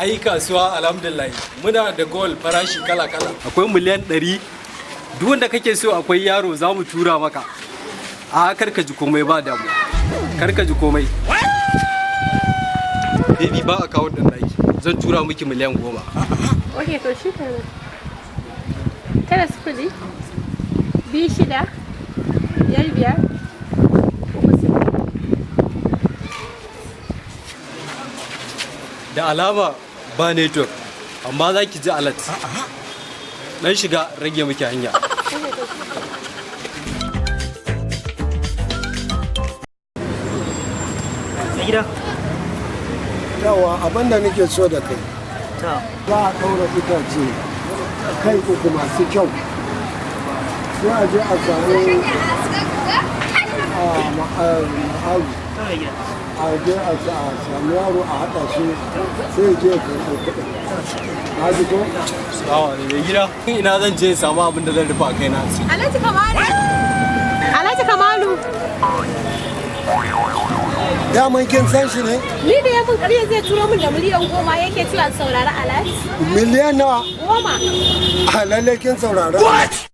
Ai kasuwa alhamdulillah muna da gold farashi kala-kala. Akwai miliyan 100. Duk wanda kake so akwai yaro za mu tura maka. A karka ji komai ba damu. Karka ji komai. Baby ba account din naki. Zan tura miki miliyan 10. Okay, to shi kenan. Kada su kudi. 26 5 Da alama ba network amma za ki ji alert. Dan shiga rage miki hanya. Gida. Yawa abinda nake so da kai. Za a ɗaura itace kai uku masu kyau. Sai a je a samu ma'azu. A je a samu yaro a haɗa shi sai je ka kuɗin. Na ji ko? Sawa ne mai gida. Ina zan je samu abin da zan rufa kai na. Alhaji Kamalu. Alhaji Kamalu. Daman kin san shi ne? Ni da ya mun ƙarya zai turo min da miliyan 10 yake cewa saurari Alhaji. Miliyan nawa? 10. A lalle kin saurara.